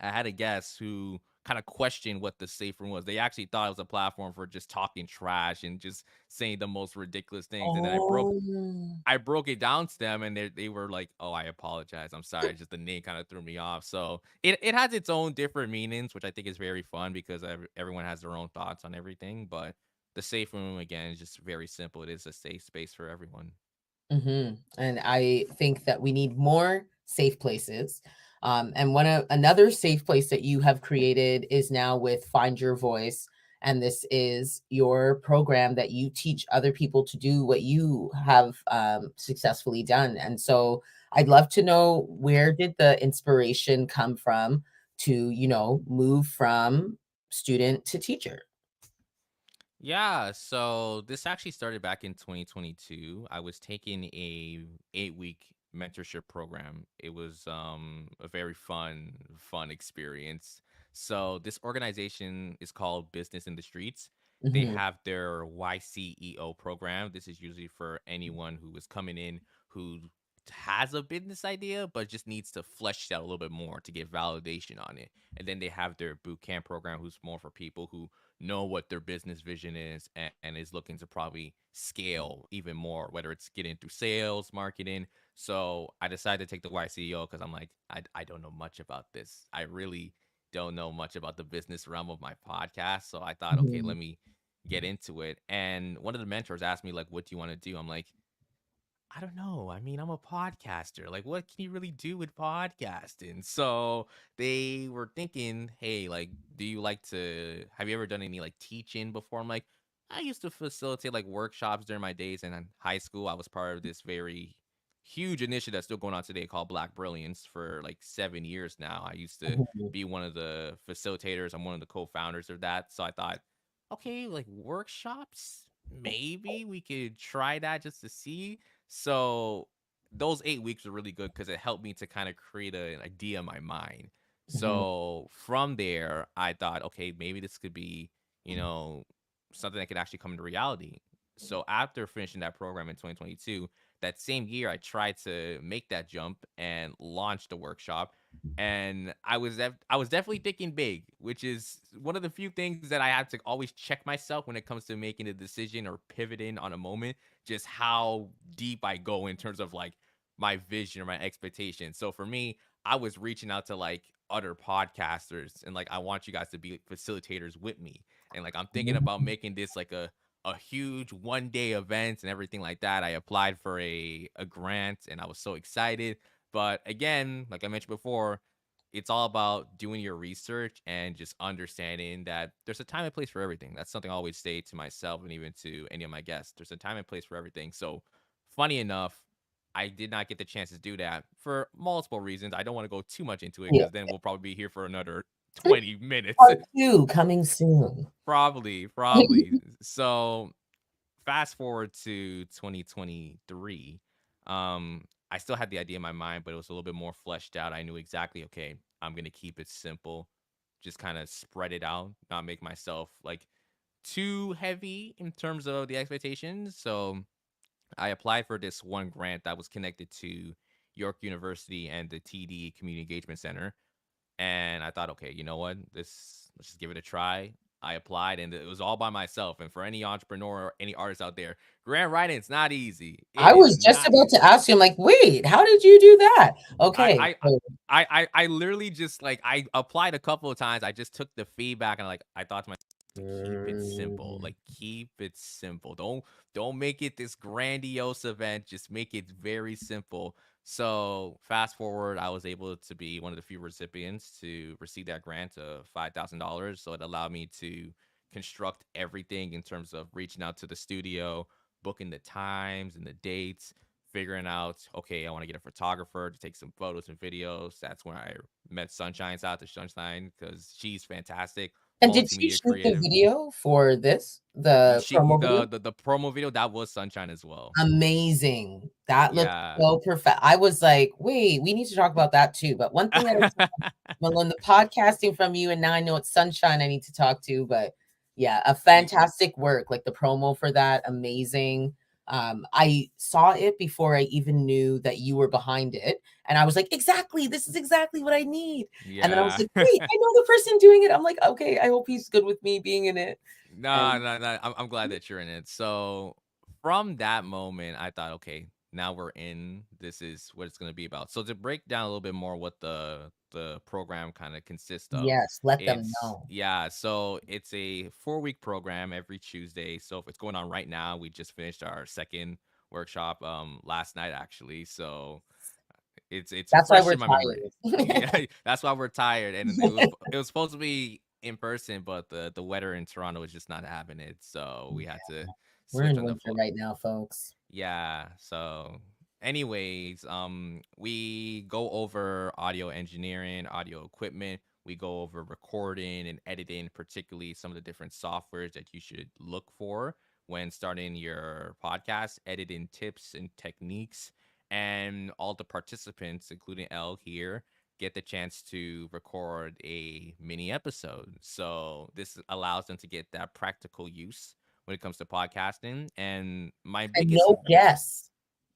I had a guest who kind of questioned what the safe room was. They actually thought it was a platform for just talking trash and just saying the most ridiculous things. And then Oh. I broke it down to them, and they were like, "Oh, I apologize. I'm sorry. Just the name kind of threw me off." So it has its own different meanings, which I think is very fun because everyone has their own thoughts on everything. But the safe room again is just very simple. It is a safe space for everyone. And I think that we need more safe places. And another safe place that you have created is now with Find Your Voice. And this is your program that you teach other people to do what you have successfully done. And so I'd love to know, where did the inspiration come from to, move from student to teacher? Yeah, so this actually started back in 2022. I was taking a 8-week mentorship program. It was a very fun experience. So this organization is called Business in the Streets. They Hmm. have their YCEO program. This is usually for anyone who is coming in who has a business idea but just needs to flesh it out a little bit more to get validation on it. And then they have their boot camp program, who's more for people who know what their business vision is, and is looking to probably scale even more, whether it's getting through sales, marketing. So I decided to take the YCEO because I'm like, I don't know much about this. I really don't know much about the business realm of my podcast. So I thought, okay, Hmm. let me get into it. And one of the mentors asked me, like, what do you want to do? I'm like, I don't know. I mean, I'm a podcaster. Like, what can you really do with podcasting? So they were thinking, hey, like, do you like to, have you ever done any like teaching before? I'm like, I used to facilitate like workshops during my days in high school. I was part of this very huge initiative that's still going on today called Black Brilliance for like 7 years now. I used to Hmm. be one of the facilitators. I'm one of the co-founders of that. So I thought, okay, like workshops, maybe we could try that just to see. So those 8 weeks were really good because it helped me to kind of create an idea in my mind. Hmm. So from there, I thought, okay, maybe this could be, you know, something that could actually come to reality. So after finishing that program in 2022, that same year, I tried to make that jump and launch the workshop. And I was definitely thinking big, which is one of the few things that I have to always check myself when it comes to making a decision or pivoting on a moment, just how deep I go in terms of like my vision or my expectations. So for me, I was reaching out to like other podcasters and like I want you guys to be facilitators with me. And like I'm thinking about making this like a huge 1 day event and everything like that. I applied for a grant and I was so excited. But again, like I mentioned before, it's all about doing your research and just understanding that there's a time and place for everything. That's something I always say to myself and even to any of my guests. There's a time and place for everything. So, funny enough, I did not get the chance to do that for multiple reasons. I don't want to go too much into it Yeah. because then we'll probably be here for another 20 minutes. Part two coming soon. Probably. So, fast forward to 2023. I still had the idea in my mind, but it was a little bit more fleshed out. I knew exactly, okay, I'm gonna keep it simple, just kind of spread it out, not make myself like too heavy in terms of the expectations. So I applied for this one grant that was connected to York University and the TD Community Engagement Center. And I thought, okay, you know what? Let's just give it a try. I applied and it was all by myself. And for any entrepreneur or any artist out there, grant writing's not easy. It I is was just not about to easy. ask you, I'm like, wait, how did you do that? I Okay. I So, I literally just like I applied a couple of times. I just took the feedback and like I thought to myself, like, keep it simple. mm, Like keep it simple. Don't make it this grandiose event. Just make it very simple. So fast forward, I was able to be one of the few recipients to receive that grant of $5,000. So it allowed me to construct everything in terms of reaching out to the studio, booking the times and the dates, figuring out, okay, I want to get a photographer to take some photos and videos. That's when I met Sunshine's out to Sunshine because she's fantastic, and did she multimedia shoot the creative. video for this, the She promo video? the promo video that was Sunshine as well. Amazing. That looked Yeah. so perfect. I was like, wait, we need to talk about that too. But one thing at a time, I learned the podcasting from you, and now I know it's Sunshine I need to talk to. But yeah, a Y- fantastic work. Like the promo for that, amazing. I saw it before I even knew that you were behind it. And I was like, exactly, this is exactly what I need. And then I was Yeah. like, wait, I know the person doing it. I'm like, okay, I hope he's good with me being in it. No, And no, no. I'm glad that you're in it. So from that moment, I thought, okay, now we're in. This is what it's going to be about. So to break down a little bit more what the program kind of consists of, yes, let them it's know. yeah. So it's a 4 week program every Tuesday. So if it's going on right now, we just finished our second workshop last night actually. So it's That's why fresh we're in my memory. tired. Yeah, that's why we're tired. And it was supposed to be in person, but the weather in Toronto is just not having it, so we had to We're switch in on the winter floor. right now, folks. Yeah. So, anyways, we go over audio engineering, audio equipment. We go over recording and editing, particularly some of the different softwares that you should look for when starting your podcast, editing tips and techniques. And all the participants, including Elle here, get the chance to record a mini episode. So, this allows them to get that practical use when it comes to podcasting. And my And biggest no guess.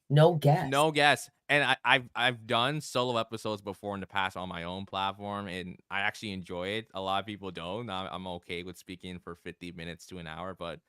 No guess. no guess. And I've done solo episodes before in the past on my own platform, and I actually enjoy it. A lot of people don't. I'm okay with speaking for 50 minutes to an hour, but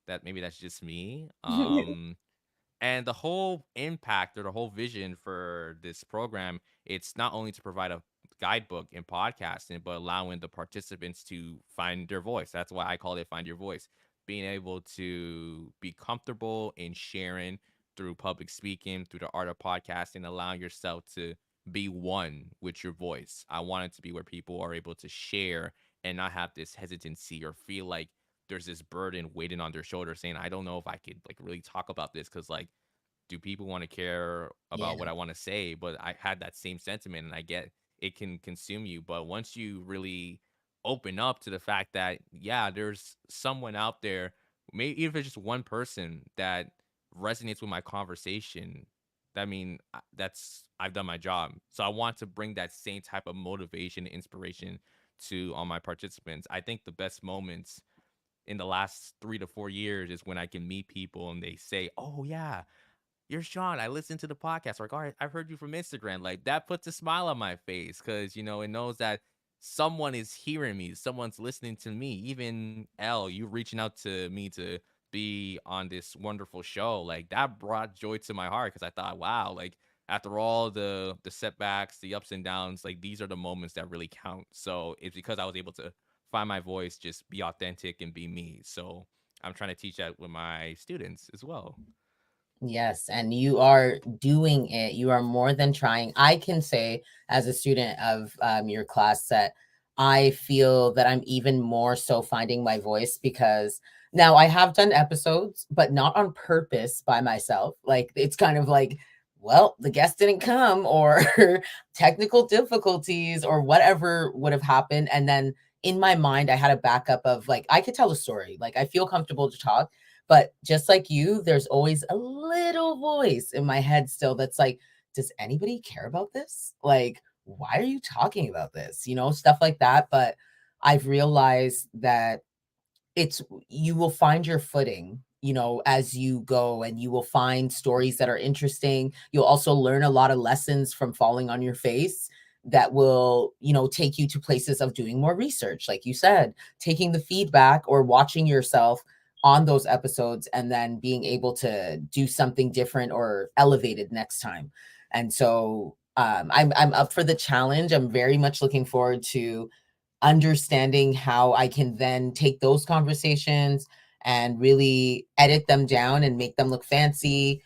that's just me. And the whole impact or the whole vision for this program, it's not only to provide a guidebook in podcasting, but allowing the participants to find their voice. That's why I call it Find Your Voice. Being able to be comfortable in sharing through public speaking, through the art of podcasting, allowing yourself to be one with your voice. I want it to be where people are able to share and not have this hesitancy or feel like there's this burden waiting on their shoulder saying, I don't know if I could like really talk about this because like do people want to care Yeah. about what I want to say? But I had that same sentiment, and I get it can consume you. But once you really open up to the fact that, yeah, there's someone out there, maybe even if it's just one person that resonates with my conversation, that mean that's I've done my job. So I want to bring that same type of motivation, inspiration to all my participants. I think the best moments in the last 3 to 4 years is when I can meet people and they say, "Oh yeah, you're Sean. I listened to the podcast. Like, all right, I've heard you from Instagram." Like that puts a smile on my face because it knows that someone is hearing me, someone's listening to me. Even Elle, you reaching out to me to be on this wonderful show, like that brought joy to my heart because I thought, wow, like after all the setbacks, the ups and downs, like these are the moments that really count. So it's because I was able to find my voice, just be authentic and be me. So I'm trying to teach that with my students as well. Yes, and you are doing it. You are more than trying. I can say, as a student of your class, that I feel that I'm even more so finding my voice because now I have done episodes, but not on purpose by myself. Like it's kind of like, well, the guest didn't come, or technical difficulties, or whatever would have happened. And then in my mind, I had a backup of like, I could tell a story. Like I feel comfortable to talk, but just like you, there's always a little voice in my head still that's like, does anybody care about this? Like, why are you talking about this? Stuff like that. But I've realized that it's you will find your footing, as you go, and you will find stories that are interesting. You'll also learn a lot of lessons from falling on your face that will, take you to places of doing more research, like you said, taking the feedback or watching yourself on those episodes and then being able to do something different or elevated next time. And so I'm up for the challenge. I'm very much looking forward to understanding how I can then take those conversations and really edit them down and make them look fancy.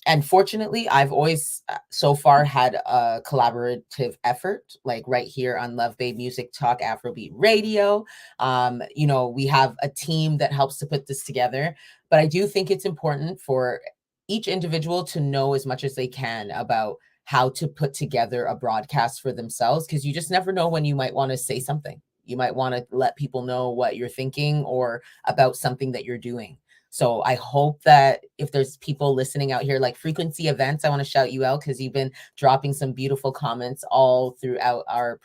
And fortunately, I've always so far had a collaborative effort, like right here on Love Babe Music Talk Afrobeat Radio. We have a team that helps to put this together, but I do think it's important for each individual to know as much as they can about how to put together a broadcast for themselves, because you just never know when you might want to say something. You might want to let people know what you're thinking or about something that you're doing. So I hope that if there's people listening out here, like Frequency Events, I want to shout you out because you've been dropping some beautiful comments all throughout our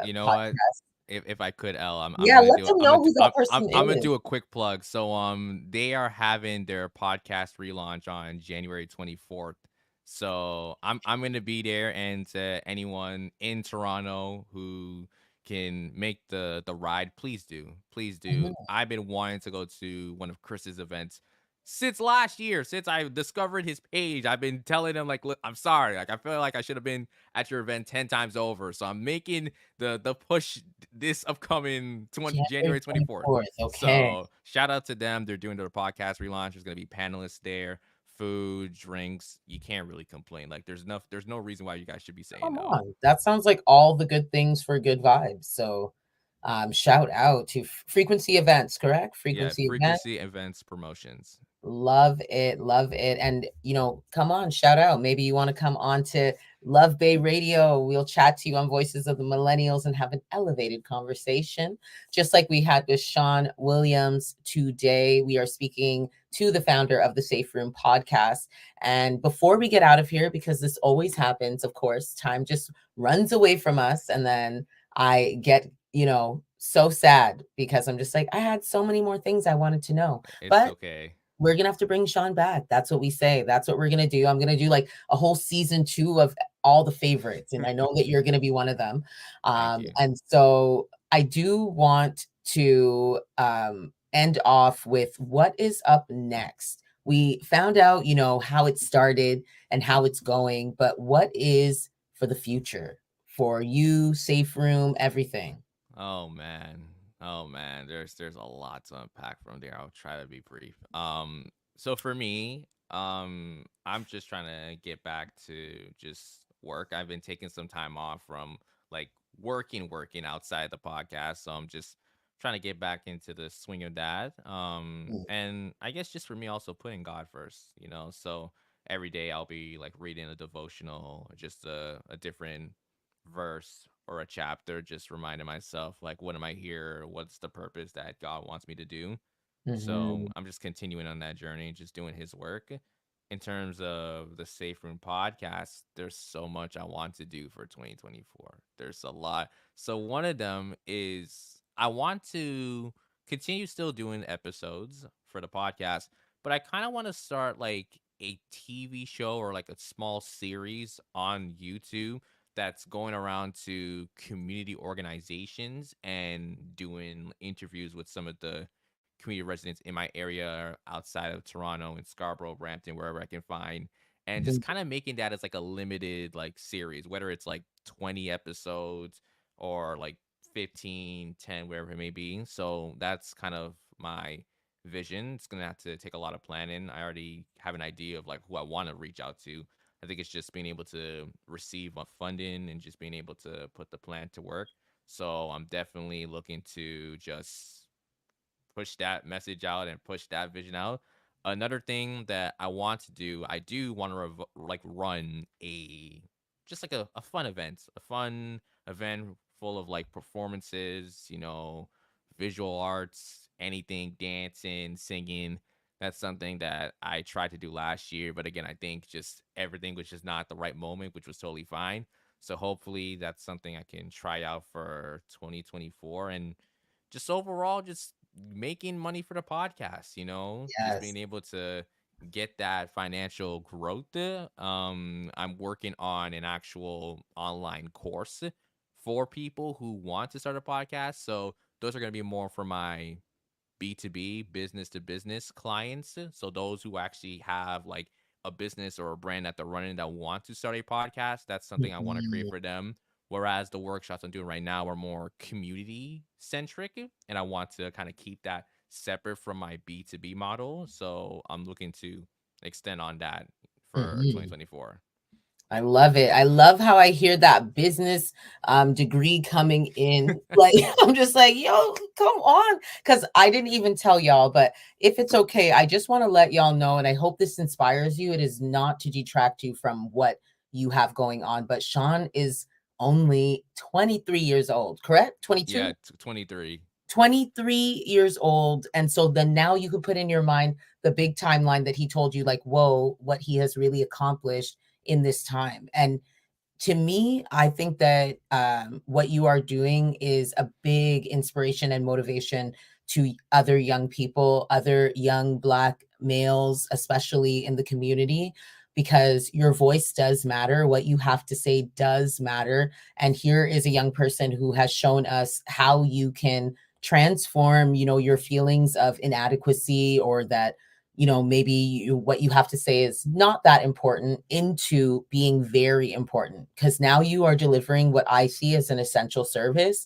You know what? podcast. if I could, Elle, I'm Yeah, gonna let do it. them know who that person I'm gonna is. do a quick plug. So they are having their podcast relaunch on January 24th. So I'm gonna be there, and to anyone in Toronto who can make the ride, please do, please do. Mhm. I've been wanting to go to one of Chris's events since last year, since I discovered his page. I've been telling him like, look, I'm sorry, like I feel like I should have been at your event 10 times over. So I'm making the push this upcoming January January 24th. 24th. Okay. So shout out to them. They're doing their podcast relaunch. There's gonna be panelists there, food, drinks. You can't really complain. Like there's no reason why you guys should be saying Come no. on. That sounds like all the good things for good vibes. So, shout out to Frequency Events, correct? Yeah, Frequency Events. frequency events promotions. Love it, love it. And come on, shout out. Maybe you want to come on to Love Bay Radio. We'll chat to you on Voices of the Millennials and have an elevated conversation. Just like we had with Sean Williams today. We are speaking to the founder of the Safe Room podcast. And before we get out of here, because this always happens, of course, time just runs away from us. And then I get, so sad because I'm just like, I had so many more things I wanted to know. It's But okay. we're gonna have to bring Sean back. That's what we say. That's what we're gonna do. I'm gonna do like a whole season 2 of all the favorites, and I know that you're gonna be one of them. Thank you. And so I do want to end off with what is up next. We found out, how it started and how it's going, but what is for the future for you, Safe Room, everything? Oh man. Oh man. There's a lot to unpack from there. I'll try to be brief. So for me, I'm just trying to get back to just work. I've been taking some time off from like working outside the podcast. So I'm just trying to get back into the swing of that. Mm, And I guess just for me also putting God first, So every day I'll be like reading a devotional, just a different verse or a chapter, just reminding myself like what am I here, what's the purpose that God wants me to do. So mhm, I'm just continuing on that journey, just doing his work. In terms of the Safe Room podcast, there's so much I want to do for 2024. There's a lot. So one of them is I want to continue still doing episodes for the podcast, but I kind of want to start like a TV show or like a small series on YouTube that's going around to community organizations and doing interviews with some of the community residents in my area outside of Toronto and Scarborough, Brampton, wherever I can find, and just mhm, kind of making that as like a limited like series, whether it's like 20 episodes or like 15, 10, wherever it may be. So that's kind of my vision. It's gonna have to take a lot of planning. I already have an idea of like who I want to reach out to. I think it's just being able to receive funding and just being able to put the plan to work. So I'm definitely looking to just push that message out and push that vision out. Another thing that I want to do, I do want to like run a just like a fun event, a fun event full of like performances, visual arts, anything, dancing, singing. That's something that I tried to do last year, but again, I think just everything was just not the right moment, which was totally fine. So hopefully that's something I can try out for 2024 and just overall just making money for the podcast, just yes. being able to get that financial growth. I'm working on an actual online course for people who want to start a podcast. So those are going to be more for my B2B, business to business clients. So those who actually have like a business or a brand that they're running that want to start a podcast, that's something I want to create Mhm. for them. Whereas the workshops I'm doing right now are more community centric, and I want to kind of keep that separate from my B2B model. So I'm looking to extend on that for Mhm. 2024. I love it. I love how I hear that business degree coming in. Like, I'm just like, yo, come on. Because I didn't even tell y'all, but if it's okay, I just want to let y'all know, and I hope this inspires you. It is not to detract you from what you have going on, but Sean is only 23 years old, correct? Yeah, 22? 23. 23 years old. And so then now you could put in your mind the big timeline that he told you, like, whoa, what he has really accomplished in this time. And To me, I think that what you are doing is a big inspiration and motivation to other young people, other young Black males, especially in the community, because your voice does matter. What you have to say does matter. And here is a young person who has shown us how you can transform, your feelings of inadequacy, or that maybe what you have to say is not that important, into being very important, because now you are delivering what I see as an essential service.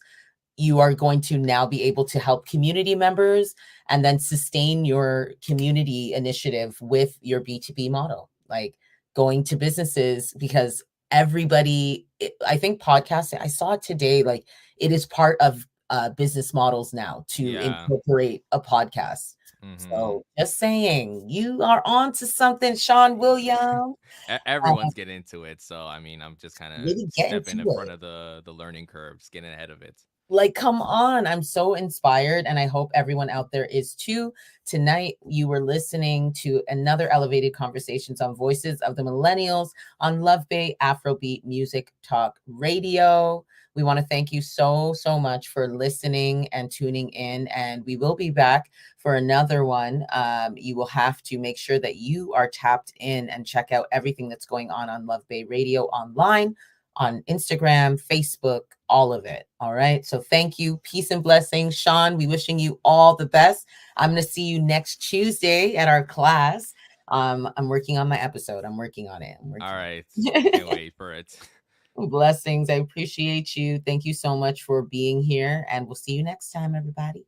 You are going to now be able to help community members and then sustain your community initiative with your B2B model, like going to businesses, because I think podcasting, I saw it today, like it is part of business models now to Yeah. incorporate a podcast. Mm-hmm. So just saying, you are on to something, Sean Williams. Everyone's getting into it, so I mean, I'm just kind of Really get into stepping in front it. of the learning curves, getting ahead of it. Like, come on. I'm so inspired, and I hope everyone out there is too. Tonight, you were listening to another Elevated Conversations on Voices of the Millennials on Love Bay Afrobeat Music Talk Radio. We want to thank you so, so much for listening and tuning in, and we will be back for another one. You will have to make sure that you are tapped in and check out everything that's going on Love Bay Radio online, on Instagram, Facebook, all of it. All right. So thank you. Peace and blessings. Sean, we wishing you all the best. I'm going to see you next Tuesday at our class. I'm working on my episode. I'm working on it. I'm All working on right, can't it. wait for it. Blessings. I appreciate you. Thank you so much for being here. And we'll see you next time, everybody.